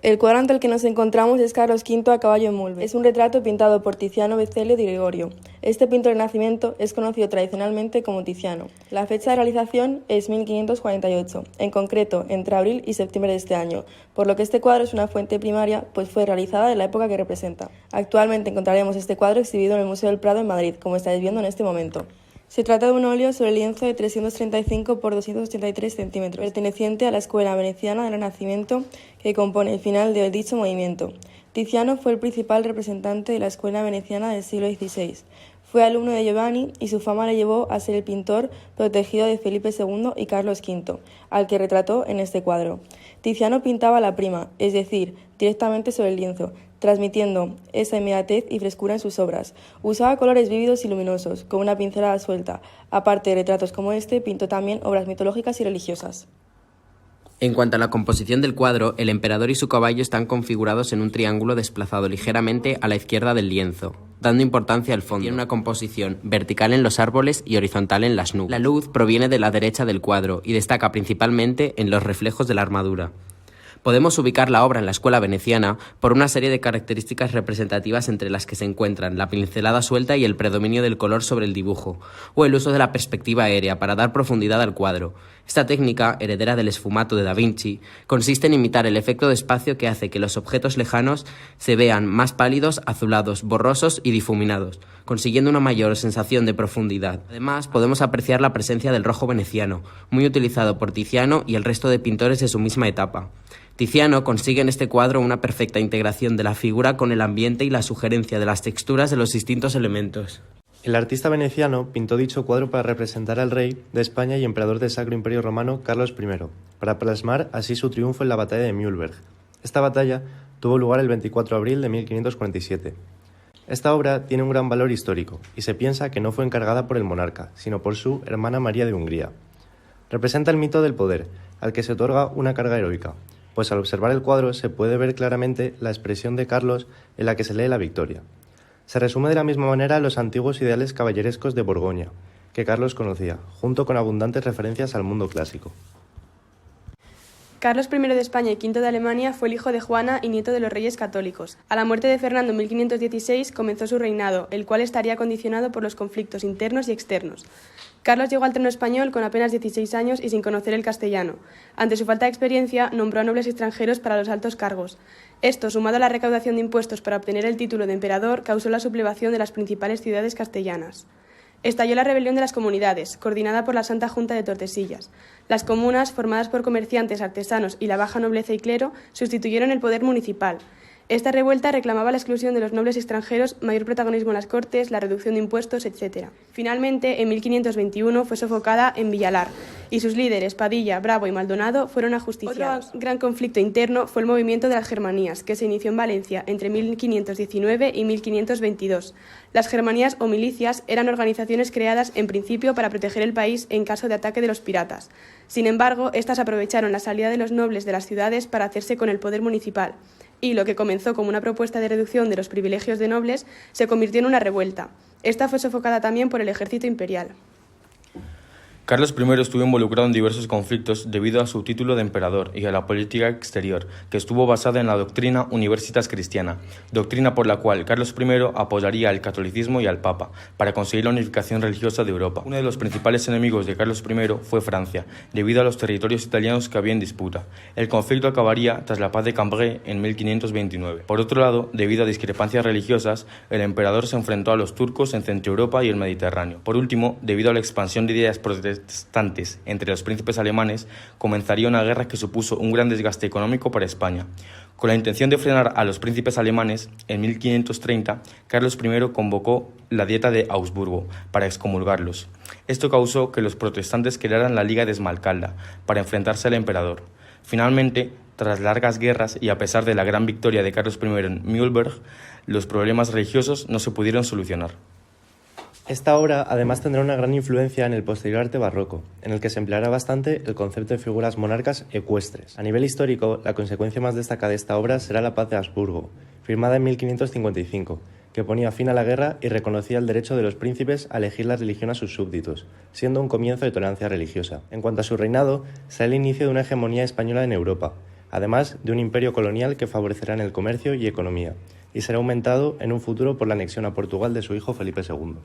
El cuadro ante el que nos encontramos es Carlos V a caballo en Mulve. Es un retrato pintado por Tiziano, Vecelio y Gregorio. Este pintor del Renacimiento es conocido tradicionalmente como Tiziano. La fecha de realización es 1548, en concreto entre abril y septiembre de este año, por lo que este cuadro es una fuente primaria, pues fue realizada en la época que representa. Actualmente encontraremos este cuadro exhibido en el Museo del Prado en Madrid, como estáis viendo en este momento. Se trata de un óleo sobre lienzo de 335 por 283 centímetros, perteneciente a la Escuela Veneciana del Renacimiento, que compone el final de dicho movimiento. Tiziano fue el principal representante de la Escuela Veneciana del siglo XVI. Fue alumno de Giovanni y su fama le llevó a ser el pintor protegido de Felipe II y Carlos V, al que retrató en este cuadro. Tiziano pintaba a la prima, es decir, directamente sobre el lienzo, transmitiendo esa inmediatez y frescura en sus obras. Usaba colores vívidos y luminosos, con una pincelada suelta. Aparte de retratos como este, pintó también obras mitológicas y religiosas. En cuanto a la composición del cuadro, el emperador y su caballo están configurados en un triángulo desplazado ligeramente a la izquierda del lienzo, dando importancia al fondo. Tiene una composición vertical en los árboles y horizontal en las nubes. La luz proviene de la derecha del cuadro y destaca principalmente en los reflejos de la armadura. Podemos ubicar la obra en la escuela veneciana por una serie de características representativas entre las que se encuentran la pincelada suelta y el predominio del color sobre el dibujo, o el uso de la perspectiva aérea para dar profundidad al cuadro. Esta técnica, heredera del esfumato de Da Vinci, consiste en imitar el efecto de espacio que hace que los objetos lejanos se vean más pálidos, azulados, borrosos y difuminados, consiguiendo una mayor sensación de profundidad. Además, podemos apreciar la presencia del rojo veneciano, muy utilizado por Tiziano y el resto de pintores de su misma etapa. Tiziano consigue en este cuadro una perfecta integración de la figura con el ambiente y la sugerencia de las texturas de los distintos elementos. El artista veneciano pintó dicho cuadro para representar al rey de España y emperador del Sacro Imperio Romano Carlos I, para plasmar así su triunfo en la batalla de Mühlberg. Esta batalla tuvo lugar el 24 de abril de 1547. Esta obra tiene un gran valor histórico y se piensa que no fue encargada por el monarca, sino por su hermana María de Hungría. Representa el mito del poder, al que se otorga una carga heroica, pues al observar el cuadro se puede ver claramente la expresión de Carlos en la que se lee la victoria. Se resume de la misma manera los antiguos ideales caballerescos de Borgoña, que Carlos conocía, junto con abundantes referencias al mundo clásico. Carlos I de España y V de Alemania fue el hijo de Juana y nieto de los reyes católicos. A la muerte de Fernando en 1516 comenzó su reinado, el cual estaría condicionado por los conflictos internos y externos. Carlos llegó al trono español con apenas 16 años y sin conocer el castellano. Ante su falta de experiencia, nombró a nobles extranjeros para los altos cargos. Esto, sumado a la recaudación de impuestos para obtener el título de emperador, causó la sublevación de las principales ciudades castellanas. Estalló la rebelión de las comunidades, coordinada por la Santa Junta de Tordesillas. Las comunas, formadas por comerciantes, artesanos y la baja nobleza y clero, sustituyeron el poder municipal. Esta revuelta reclamaba la exclusión de los nobles extranjeros, mayor protagonismo en las cortes, la reducción de impuestos, etc. Finalmente, en 1521 fue sofocada en Villalar, y sus líderes, Padilla, Bravo y Maldonado, fueron ajusticiados. Otro gran conflicto interno fue el movimiento de las Germanías, que se inició en Valencia entre 1519 y 1522. Las germanías o milicias eran organizaciones creadas en principio para proteger el país en caso de ataque de los piratas. Sin embargo, estas aprovecharon la salida de los nobles de las ciudades para hacerse con el poder municipal, y lo que comenzó como una propuesta de reducción de los privilegios de nobles se convirtió en una revuelta. Esta fue sofocada también por el ejército imperial. Carlos I estuvo involucrado en diversos conflictos debido a su título de emperador y a la política exterior, que estuvo basada en la doctrina Universitas Christiana, doctrina por la cual Carlos I apoyaría al catolicismo y al Papa para conseguir la unificación religiosa de Europa. Uno de los principales enemigos de Carlos I fue Francia, debido a los territorios italianos que había en disputa. El conflicto acabaría tras la paz de Cambrai en 1529. Por otro lado, debido a discrepancias religiosas, el emperador se enfrentó a los turcos en Centro Europa y el Mediterráneo. Por último, debido a la expansión de ideas protestantes entre los príncipes alemanes, comenzaría una guerra que supuso un gran desgaste económico para España. Con la intención de frenar a los príncipes alemanes, en 1530, Carlos I convocó la Dieta de Augsburgo para excomulgarlos. Esto causó que los protestantes crearan la Liga de Esmalcalda para enfrentarse al emperador. Finalmente, tras largas guerras y a pesar de la gran victoria de Carlos I en Mühlberg, los problemas religiosos no se pudieron solucionar. Esta obra además tendrá una gran influencia en el posterior arte barroco, en el que se empleará bastante el concepto de figuras monarcas ecuestres. A nivel histórico, la consecuencia más destacada de esta obra será la Paz de Habsburgo, firmada en 1555, que ponía fin a la guerra y reconocía el derecho de los príncipes a elegir la religión a sus súbditos, siendo un comienzo de tolerancia religiosa. En cuanto a su reinado, será el inicio de una hegemonía española en Europa, además de un imperio colonial que favorecerá en el comercio y economía, y será aumentado en un futuro por la anexión a Portugal de su hijo Felipe II.